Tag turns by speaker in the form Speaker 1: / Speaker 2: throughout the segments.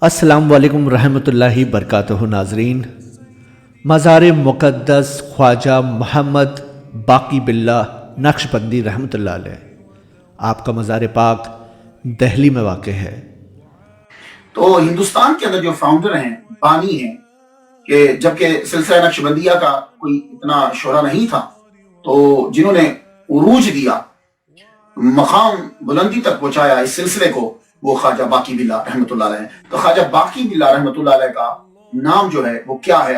Speaker 1: السلام علیکم ورحمۃ اللہ وبرکاتہ ناظرین، مزار مقدس خواجہ محمد باقی باللہ نقشبندی رحمۃ اللہ علیہ، آپ کا مزار پاک دہلی میں واقع ہے۔
Speaker 2: تو ہندوستان کے اندر جو فاؤنڈر ہیں، بانی ہیں، کہ جبکہ سلسلہ نقشبندیہ کا کوئی اتنا شہرہ نہیں تھا، تو جنہوں نے عروج دیا، مقام بلندی تک پہنچایا اس سلسلے کو، وہ خواجہ باقی باللہ رحمۃ اللہ علیہ۔ تو خواجہ باقی باللہ رحمۃ اللہ علیہ کا نام جو ہے وہ کیا ہے؟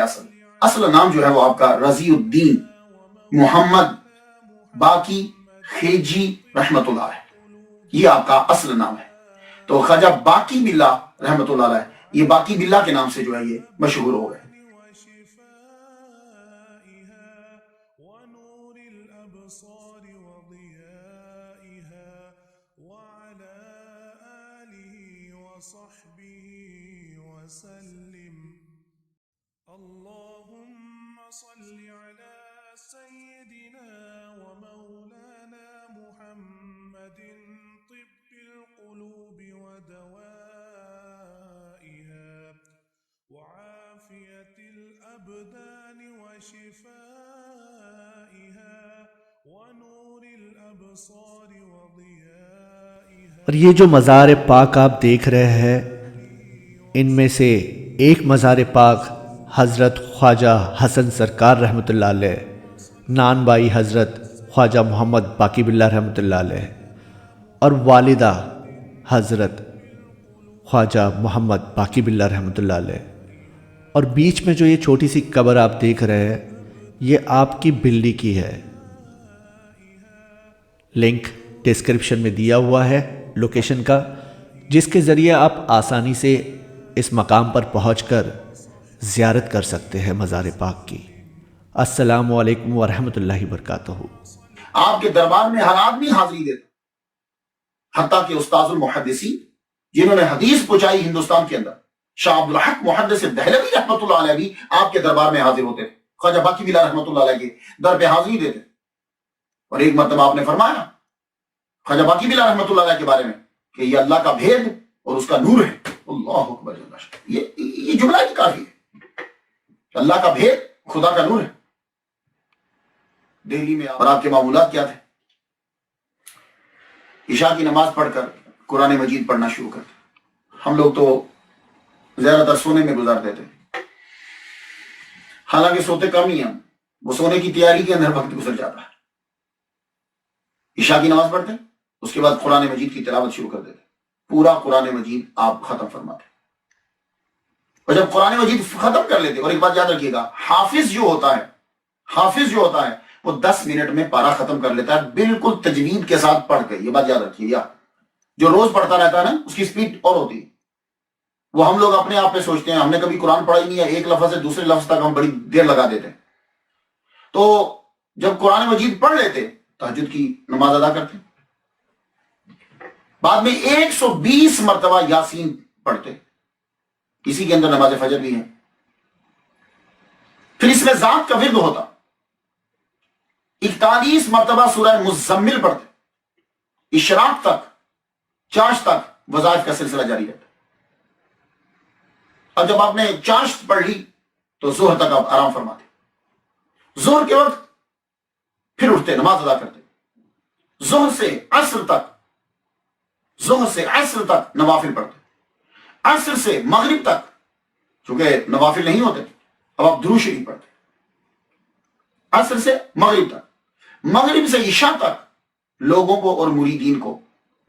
Speaker 2: اصل نام جو ہے وہ آپ کا رضی الدین محمد باقی خیجی رحمۃ اللہ علیہ، یہ آپ کا اصل نام ہے۔ تو خواجہ باقی باللہ رحمۃ اللہ علیہ یہ باقی باللہ کے نام سے جو ہے یہ مشہور ہو گئے۔
Speaker 3: اللهم صل على سيدنا ومولانا محمد طب القلوب ودوائها وعافية الأبدان وشفائها ونور الأبصار وضيائها۔
Speaker 1: اور یہ جو مزار پاک آپ دیکھ رہے ہیں، ان میں سے ایک مزار پاک حضرت خواجہ حسن سرکار رحمۃ اللہ علیہ، نان بائی حضرت خواجہ محمد باقی باللہ رحمۃ اللہ علیہ، اور والدہ حضرت خواجہ محمد باقی باللہ رحمۃ اللہ علیہ، اور بیچ میں جو یہ چھوٹی سی قبر آپ دیکھ رہے ہیں، یہ آپ کی بلی کی ہے۔ لنک ڈسکرپشن میں دیا ہوا ہے لوکیشن کا، جس کے ذریعے آپ آسانی سے اس مقام پر پہنچ کر زیارت کر سکتے ہیں مزار پاک کی۔ السلام علیکم ورحمۃ اللہ وبرکاتہ۔
Speaker 2: آپ کے دربار میں ہر آدمی حاضری دیتا، حتیٰ کہ استاذ المحدثین جنہوں نے حدیث پہنچائی ہندوستان کے اندر، شاہ عبد الحق محدث دہلوی رحمۃ اللہ علیہ بھی آپ کے دربار میں حاضر ہوتے تھے، خواجہ باقی باللہ رحمۃ اللہ علیہ کے در پہ حاضری دیتے۔ اور ایک مرتبہ آپ نے فرمایا خواجہ باقی باللہ رحمۃ اللہ علیہ کے بارے میں کہ یہ اللہ کا بھید اور اس کا نور ہے۔ اللہ اکبر، یہ جملہ ہی کافی ہے، اللہ کا بھید خدا کا نور ہے۔ دہلی میں اور آپ کے معمولات کیا تھے؟ عشاء کی نماز پڑھ کر قرآن مجید پڑھنا شروع کرتے، ہم لوگ تو زیادہ تر سونے میں گزارتے تھے، حالانکہ سوتے کم ہی ہم، وہ سونے کی تیاری کے اندر وقت گزر جاتا ہے۔ عشاء کی نماز پڑھتے، اس کے بعد قرآن مجید کی تلاوت شروع کر دیتے، پورا قرآن مجید آپ ختم فرماتے۔ اور جب قرآن مجید ختم کر لیتے، اور ایک بات یاد رکھیے گا، حافظ جو ہوتا ہے وہ 10 منٹ میں پارا ختم کر لیتا ہے، بالکل تجوید کے ساتھ پڑھ کے۔ یہ بات یاد رکھیے گا، جو روز پڑھتا رہتا ہے نا، اس کی سپیڈ اور ہوتی ہے۔ وہ ہم لوگ اپنے آپ پہ سوچتے ہیں ہم نے کبھی قرآن پڑھا ہی نہیں ہے، ایک لفظ سے دوسرے لفظ تک ہم بڑی دیر لگا دیتے ہیں۔ تو جب قرآن مجید پڑھ لیتے، تہجد کی نماز ادا کرتے، بعد میں 120 مرتبہ یاسین پڑھتے، اسی کے اندر نماز فجر بھی ہے۔ پھر اس میں ذات کا ورد ہوتا، 41 مرتبہ سورہ مزمل پڑھتے، اشراق تک، چاشت تک وظائف کا سلسلہ جاری رہتا۔ اور جب آپ نے چاشت پڑھ لی تو ظہر تک آپ آرام فرماتے، ظہر کے وقت پھر اٹھتے، نماز ادا کرتے، ظہر سے عصر تک نوافل پڑھتے، عصر سے مغرب تک، چونکہ نوافل نہیں ہوتے اب آپ درود شریف پڑھتے، عصر سے مغرب تک، مغرب سے عشاء تک لوگوں کو اور مریدین کو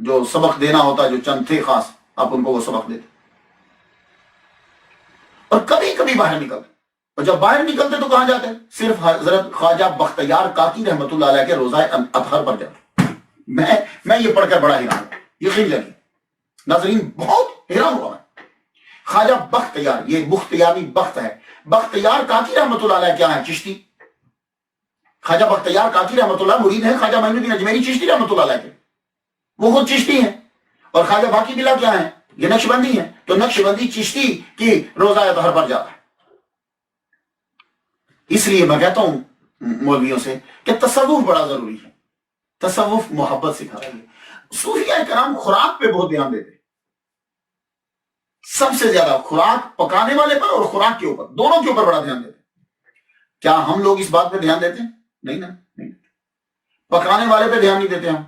Speaker 2: جو سبق دینا ہوتا، جو چند تھے خاص، آپ ان کو وہ سبق دیتے، اور کبھی کبھی باہر نکلتے۔ اور جب باہر نکلتے تو کہاں جاتے؟ صرف حضرت خواجہ بختیار کاکی رحمۃ اللہ علیہ کے روزہ اطہر پر جاتے۔ میں یہ پڑھ کر بڑا حیران ہوں، یقین لگی ناظرین، بہت حیران ہوا میں۔ خواجہ بختیار، یہ بختیاری بخت ہے، بختیار کاکی رحمۃ اللہ علیہ کیا ہے؟ چشتی۔ خواجہ بختیار کاکی رحمۃ اللہ مرید ہیں خواجہ معین الدین اجمیری چشتی رحمۃ اللہ علیہ کے، وہ خود چشتی ہیں۔ اور خواجہ باقی باللہ کیا ہیں؟ یہ نقشبندی ہیں، تو نقشبندی چشتی کی روزہ اطہر پر جاتا ہے۔ اس لیے میں کہتا ہوں مولویوں سے کہ تصوف بڑا ضروری ہے، تصوف محبت سکھاتا ہے۔ صوفیہ کرام خوراک پہ بہت دھیان دیتے، سب سے زیادہ خوراک پکانے والے پر اور خوراک کے اوپر، دونوں کے اوپر بڑا دھیان دیتے ہیں۔ کیا ہم لوگ اس بات پہ دھیان دیتے ہیں؟ نہیں نا، نہیں۔ پکانے والے پہ دھیان نہیں دیتے ہم،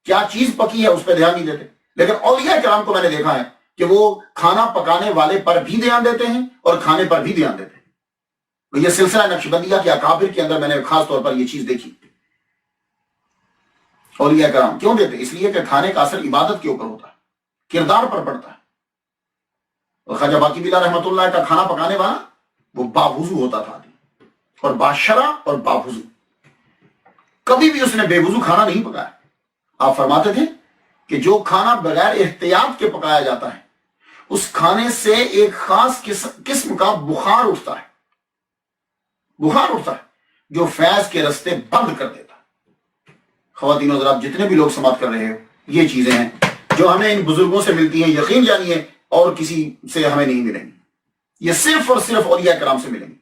Speaker 2: کیا چیز پکی ہے اس پہ دھیان نہیں دیتے۔ لیکن اولیاء کرام کو میں نے دیکھا ہے کہ وہ کھانا پکانے والے پر بھی دھیان دیتے ہیں اور کھانے پر بھی دھیان دیتے ہیں۔ یہ سلسلہ نقشبندیہ کے اکابر کے اندر میں نے خاص طور پر یہ چیز دیکھی۔ اولیاء کرام کیوں دیتے؟ اس لیے کہ کھانے کا اثر عبادت کے اوپر ہوتا ہے، کردار پر پڑتا ہے۔ اور خواجہ باقی بلا رحمۃ اللہ کا کھانا پکانے والا وہ باوضو ہوتا تھا اور باشرہ اور باوضو، کبھی بھی اس نے بے وضو کھانا نہیں پکایا۔ آپ فرماتے تھے کہ جو کھانا بغیر احتیاط کے پکایا جاتا ہے اس کھانے سے ایک خاص قسم کا بخار اٹھتا ہے، بخار اٹھتا ہے جو فیض کے رستے بند کر دیتا ہے۔ خواتین و حضرات جتنے بھی لوگ سماعت کر رہے ہو، یہ چیزیں ہیں جو ہمیں ان بزرگوں سے ملتی ہیں، یقین جانیے اور کسی سے ہمیں نہیں ملیں گی، یہ صرف اور صرف اولیاء کرام سے ملیں گی۔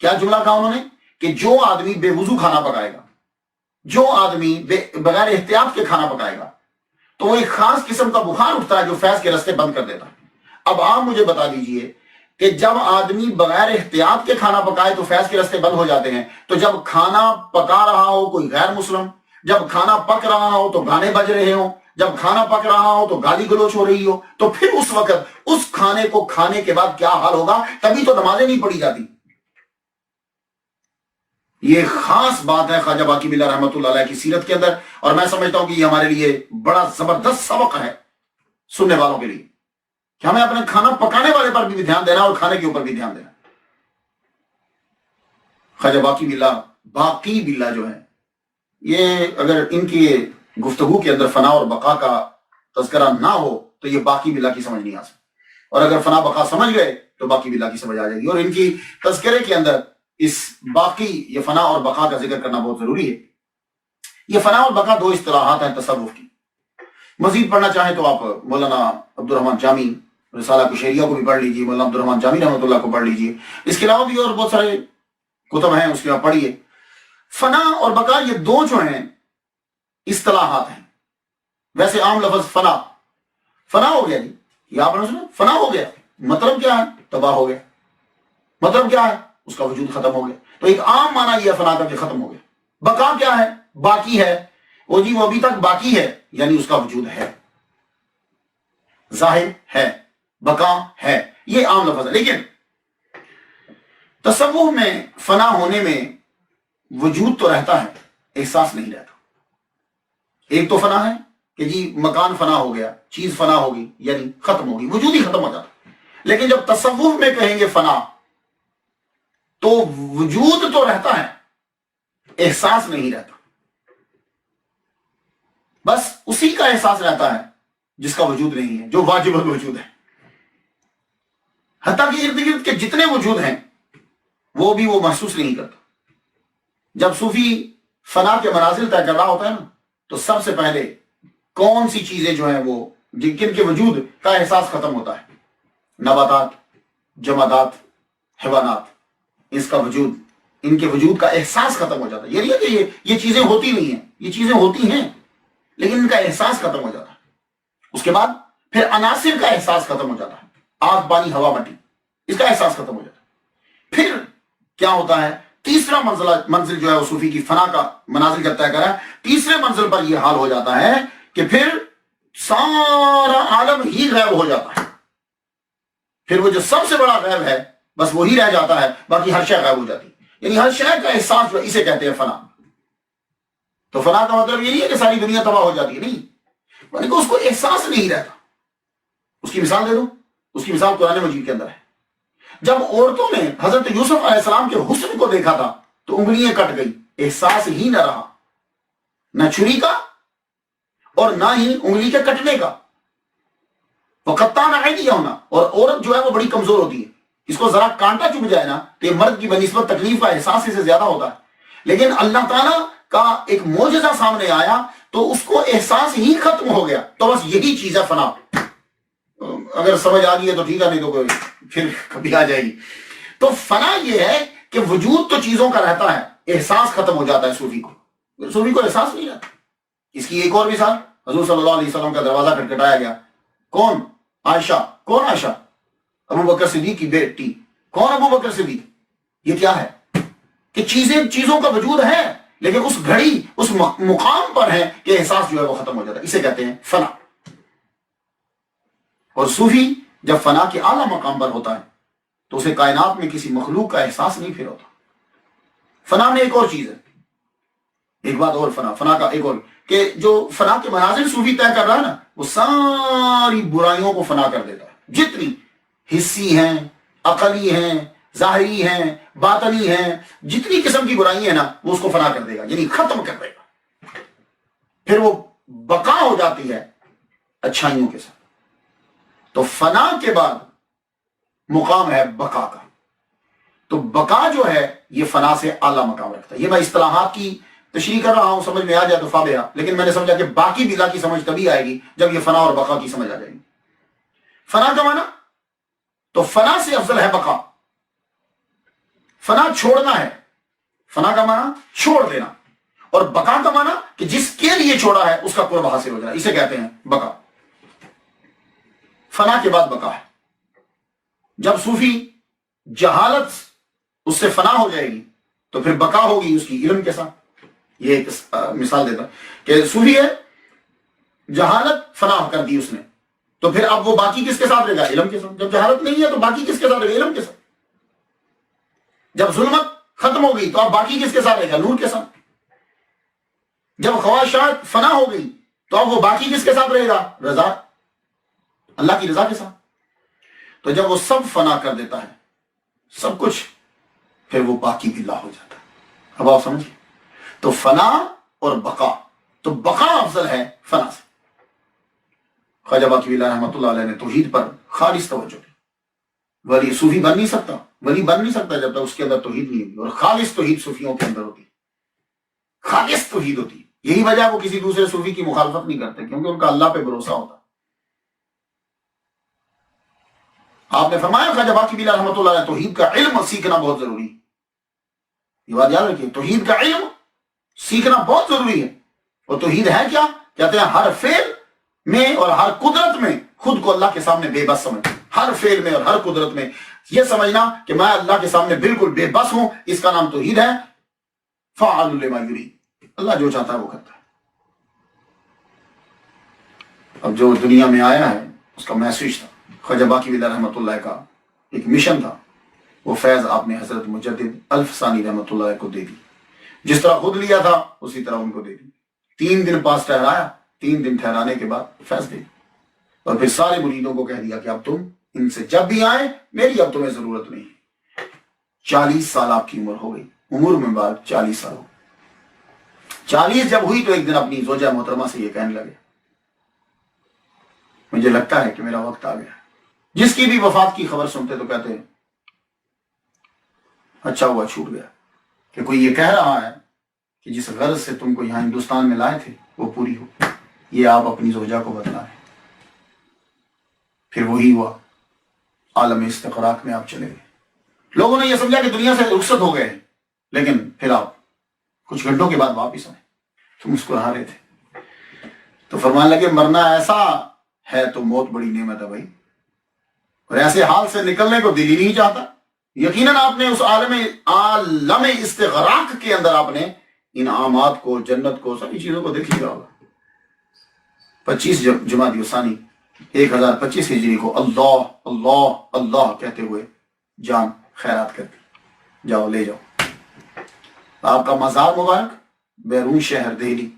Speaker 2: کیا جملہ کہا انہوں نے کہ جو آدمی بے وضو کھانا پکائے گا، جو آدمی بغیر احتیاط کے کھانا پکائے گا تو وہ ایک خاص قسم کا بخار اٹھتا ہے جو فیض کے رستے بند کر دیتا ہے۔ اب آپ مجھے بتا دیجئے کہ جب آدمی بغیر احتیاط کے کھانا پکائے تو فیض کے رستے بند ہو جاتے ہیں، تو جب کھانا پکا رہا ہو کوئی غیر مسلم، جب کھانا پک رہا ہو تو گانے بج رہے ہوں، جب کھانا پک رہا ہو تو گالی گلوچ ہو رہی ہو، تو پھر اس وقت اس کھانے کو کھانے کے بعد کیا حال ہوگا؟ تبھی تو نمازیں نہیں پڑھی جاتی۔ یہ خاص بات ہے خواجہ باقی بلا رحمۃ اللہ علیہ کی سیرت کے اندر، اور میں سمجھتا ہوں کہ یہ ہمارے لیے بڑا زبردست سبق ہے سننے والوں کے لیے کہ ہمیں اپنے کھانا پکانے والے پر بھی دھیان دینا اور کھانے کے اوپر بھی دھیان دینا۔ خواجہ باقی بلا جو ہے، یہ اگر ان کی گفتگو کے اندر فنا اور بقا کا تذکرہ نہ ہو تو یہ باقی بلا کی سمجھ نہیں آ سکتی، اور اگر فنا بقا سمجھ گئے تو باقی بلا کی سمجھ آ جائے گی۔ اور ان کی تذکرے کے اندر اس باقی یہ فنا اور بقا کا ذکر کرنا بہت ضروری ہے۔ یہ فنا اور بقا دو اصطلاحات ہیں تصوف کی۔ مزید پڑھنا چاہیں تو آپ مولانا عبدالرحمن جامی رسالہ کشیریہ کو بھی پڑھ لیجیے، مولانا عبدالرحمن جامی رحمۃ اللہ کو پڑھ لیجیے، اس کے علاوہ بھی اور بہت سارے کتب ہیں، اس کے آپ پڑھیے۔ فنا اور بقا یہ دو جو ہیں اصطلاحات ہیں۔ ویسے عام لفظ فنا ہو گیا جی، یہ آپ نے سنا فنا ہو گیا، مطلب کیا ہے؟ تباہ ہو گیا۔ مطلب کیا ہے؟ اس کا وجود ختم ہو گیا۔ تو ایک عام معنی یہ فنا کا کہ ختم ہو گیا۔ بقا کیا ہے؟ باقی ہے، وہ جی وہ ابھی تک باقی ہے، یعنی اس کا وجود ہے، ظاہر ہے، بقا ہے، یہ عام لفظ ہے۔ لیکن تصوف میں فنا ہونے میں وجود تو رہتا ہے، احساس نہیں رہتا۔ ایک تو فنا ہے کہ جی مکان فنا ہو گیا، چیز فنا ہوگی، یعنی ختم ہوگی، وجود ہی ختم ہو جاتا۔ لیکن جب تصوف میں کہیں گے فنا تو وجود تو رہتا ہے، احساس نہیں رہتا۔ بس اسی کا احساس رہتا ہے جس کا وجود نہیں ہے، جو واجب الوجود ہے۔ حتیٰ کہ ارد گرد کے جتنے وجود ہیں وہ بھی وہ محسوس نہیں کرتا۔ جب صوفی فنا کے منازل طے کر رہا ہوتا ہے نا، تو سب سے پہلے کون سی چیزیں جو ہیں وہ جن کے وجود کا احساس ختم ہوتا ہے؟ نباتات، جمادات، حیوانات، اس کا وجود، ان کے وجود کا احساس ختم ہو جاتا ہے۔ یہ نہیں ہے کہ یہ چیزیں ہوتی نہیں ہیں، یہ چیزیں ہوتی ہیں لیکن ان کا احساس ختم ہو جاتا ہے۔ اس کے بعد پھر عناصر کا احساس ختم ہو جاتا ہے، آگ، پانی، ہوا، مٹی، اس کا احساس ختم ہو جاتا ہے۔ پھر کیا ہوتا ہے؟ تیسرا منزل جو ہے وہ صوفی کی فنا کا منازل جب طے کرا ہے، تیسرے منزل پر یہ حال ہو جاتا ہے کہ پھر سارا عالم ہی غائب ہو جاتا ہے۔ پھر وہ جو سب سے بڑا غیب ہے بس وہی رہ جاتا ہے، باقی ہر شے غائب ہو جاتی ہے۔ یعنی ہر شے کا احساس جو ہے، اسے کہتے ہیں فنا۔ تو فنا کا مطلب یہ نہیں ہے کہ ساری دنیا تباہ ہو جاتی ہے، نہیں، یعنی کہ اس کو احساس نہیں رہتا۔ اس کی مثال دے دوں، اس کی مثال قرآن مجید کے اندر ہے۔ جب عورتوں نے حضرت یوسف علیہ السلام کے حسن کو دیکھا تھا تو انگلیاں کٹ گئی، احساس ہی نہ رہا، نہ چھری کا اور نہ ہی انگلی کے کٹنے کا۔ وَقَطَّعْنَ أَيْدِيَهُنَّ، اور عورت جو ہے وہ بڑی کمزور ہوتی ہے، اس کو ذرا کانٹا چبھ جائے نا تو یہ مرد کی بنسبت تکلیف کا احساس اسے زیادہ ہوتا ہے۔ لیکن اللہ تعالیٰ کا ایک معجزہ سامنے آیا تو اس کو احساس ہی ختم ہو گیا۔ تو بس یہی چیز ہے فنا۔ اگر سمجھ آ گئی ہے تو ٹھیک ہے، نہیں تو پھر کبھی آ جائے گی۔ تو فنا یہ ہے کہ وجود تو چیزوں کا رہتا ہے، احساس ختم ہو جاتا ہے صوفی کو احساس نہیں رہتا۔ اس کی ایک اور مثال، حضور صلی اللہ علیہ وسلم کا دروازہ کھٹکھٹایا گیا، کون؟ عائشہ۔ کون عائشہ؟ ابو بکر صدیق کی بیٹی. کون ابو بکر صدیق؟ یہ کیا ہے کہ چیزوں کا وجود ہے لیکن اس گھڑی اس مقام پر ہے کہ احساس جو ہے وہ ختم ہو جاتا ہے. اسے کہتے ہیں فنا. اور صوفی جب فنا کے اعلیٰ مقام پر ہوتا ہے تو اسے کائنات میں کسی مخلوق کا احساس نہیں پھر ہوتا. فنا میں ایک اور چیز ہے, ایک بات اور, فنا کا ایک اور کہ جو فنا کے منازل صوفی طے کر رہا ہے نا, وہ ساری برائیوں کو فنا کر دیتا ہے. جتنی حسی ہیں, عقلی ہیں, ظاہری ہیں, باطنی ہیں, جتنی قسم کی برائی ہیں نا, وہ اس کو فنا کر دے گا, یعنی ختم کر دے گا. پھر وہ بقا ہو جاتی ہے اچھائیوں کے ساتھ. تو فنا کے بعد مقام ہے بقا کا. تو بقا جو ہے یہ فنا سے اعلیٰ مقام رکھتا ہے. یہ میں اصطلاحات کی تشریح کر رہا ہوں, سمجھ میں آ جائے تو فابیا, لیکن میں نے سمجھا کہ باقی بلا کی سمجھ تبھی آئے گی جب یہ فنا اور بقا کی سمجھ آ جائے گی. فنا کا معنی تو فنا سے افضل ہے بقا. فنا چھوڑنا ہے, فنا کا معنی چھوڑ دینا, اور بقا کا معنی کہ جس کے لیے چھوڑا ہے اس کا قرب حاصل ہو جانا, اسے کہتے ہیں بقا. فنا کے بعد بقا ہے. جب صوفی جہالت اس سے فنا ہو جائے گی تو پھر بقا ہوگی اس کی علم کے ساتھ. یہ ایک مثال دیتا کہ صوفی ہے, جہالت فنا کر دی اس نے, تو پھر اب وہ باقی کس کے ساتھ رہے گا؟ علم کے ساتھ. جب جہالت نہیں ہے تو باقی کس کے ساتھ رہے گا؟ علم کے ساتھ. جب ظلمت ختم ہو گئی تو اب باقی کس کے ساتھ رہے گا؟ نور کے ساتھ. جب خواہشات فنا ہو گئی تو اب وہ باقی کس کے ساتھ رہے گا؟ رضا, اللہ کی رضا کے ساتھ. تو جب وہ سب فنا کر دیتا ہے سب کچھ, پھر وہ باقی باللہ ہو جاتا ہے. اب آپ سمجھیں, تو فنا اور بقا, تو بقا افضل ہے فنا سے. خواجہ باقی اللہ رحمۃ اللہ علیہ نے توحید پر خالص توجہ دی. ولی صوفی بن نہیں سکتا, ولی بن نہیں سکتا جب تک اس کے اندر توحید نہیں ہوگی, اور خالص توحید صوفیوں کے اندر ہوتی, خالص توحید ہوتی. یہی وجہ وہ کسی دوسرے صوفی کی مخالفت نہیں کرتے, کیونکہ ان کا اللہ پہ بھروسہ ہوتا. آپ نے فرمایا خواجہ باقی اللہ رحمۃ اللہ علیہ, توحید کا علم سیکھنا بہت ضروری. یہ بات یاد رکھیے, توحید کا علم سیکھنا بہت ضروری ہے. اور توحید ہے کیا؟ کہتے ہیں ہر فعل میں اور ہر قدرت میں خود کو اللہ کے سامنے بے بس سمجھنا. ہر فعل میں اور ہر قدرت میں یہ سمجھنا کہ میں اللہ کے سامنے بالکل بے بس ہوں, اس کا نام توحید ہے. فعال لما یرید, اللہ جو چاہتا ہے وہ کرتا ہے. اب جو دنیا میں آیا ہے اس کا میسج تھا, خواجہ باقی اللہ رحمۃ اللہ کا ایک مشن تھا. وہ فیض آپ نے حضرت مجدد الف ثانی رحمۃ اللہ کو دے دی. جس طرح خود لیا تھا اسی طرح ان کو دے دی. 3 دن پاس ٹھہرایا, 3 دن ٹھہرانے کے بعد فیض دے دی, اور پھر سارے مریدوں کو کہہ دیا کہ اب تم ان سے جب بھی آئیں میری اب تمہیں ضرورت نہیں. 40 سال آپ کی عمر ہو گئی, عمر میں بعد 40 سال ہو. 40 جب ہوئی تو ایک دن اپنی زوجہ محترمہ سے یہ کہنے لگے, مجھے لگتا ہے کہ میرا وقت آ گیا. جس کی بھی وفات کی خبر سنتے تو کہتے ہیں اچھا ہوا چھوٹ گیا. کہ کوئی یہ کہہ رہا ہے کہ جس غرض سے تم کو یہاں ہندوستان میں لائے تھے وہ پوری ہو, یہ آپ اپنی زوجہ کو بتلا ہے. پھر وہی ہوا, عالم استقراق میں آپ چلے گئے. لوگوں نے یہ سمجھا کہ دنیا سے رخصت ہو گئے, لیکن پھر آپ کچھ گھنٹوں کے بعد واپس آئے تو مسکرا رہے تھے. تو فرمانے لگے مرنا ایسا ہے تو موت بڑی نعمت ہے بھائی, اور ایسے حال سے نکلنے کو دل ہی نہیں چاہتا. یقیناً آپ نے اس عالم استغراق کے اندر آپ نے انعامات کو, جنت کو, ساری چیزوں کو دیکھ لیا ہوگا. 25 جمادی الثانی 1025 ہجری کو اللہ اللہ اللہ کہتے ہوئے جان خیرات کر دی. جاؤ لے جاؤ. آپ کا مزار مبارک بیرون شہر دہلی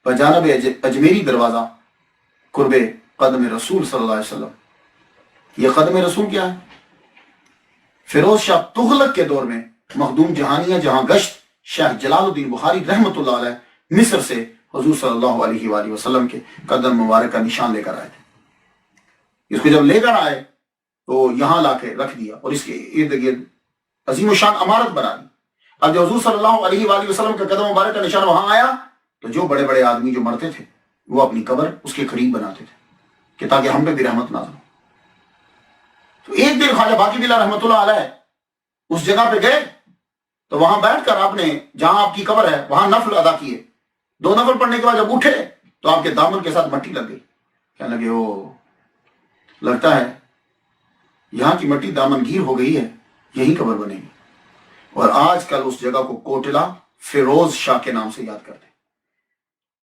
Speaker 2: بجانب اجمیری دروازہ قرب قدم رسول صلی اللہ علیہ وسلم. یہ قدم رسول کیا ہے؟ فیروز شاہ تغلق کے دور میں مخدوم جہانیہ جہاں گشت شیخ جلال الدین بخاری رحمۃ اللہ علیہ مصر سے حضور صلی اللہ علیہ وآلہ وسلم کے قدم مبارک کا نشان لے کر آئے تھے. اس کو جب لے کر آئے تو یہاں لا کے رکھ دیا اور اس کے ارد گرد عظیم الشان عمارت بنا دی. اب جب حضور صلی اللہ علیہ وآلہ وسلم کا قدم مبارک کا نشان وہاں آیا تو جو بڑے بڑے آدمی جو مرتے تھے وہ اپنی قبر اس کے قریب بناتے تھے کہ تاکہ ہم پہ بھی رحمت نازل ہو. تو ایک دن خواجہ باقی بلا رحمۃ اللہ علیہ اس جگہ پہ گئے تو وہاں بیٹھ کر آپ نے جہاں آپ کی قبر ہے وہاں نفل ادا کیے. 2 نفل پڑھنے کے بعد جب اٹھے تو آپ کے دامن کے ساتھ مٹی لگ گئی. کہنے لگے او لگتا ہے یہاں کی مٹی دامنگیر ہو گئی ہے، یہی قبر بنے گی، اور آج کل اس جگہ کو کوٹلہ فیروز شاہ کے نام سے یاد کرتے ہیں۔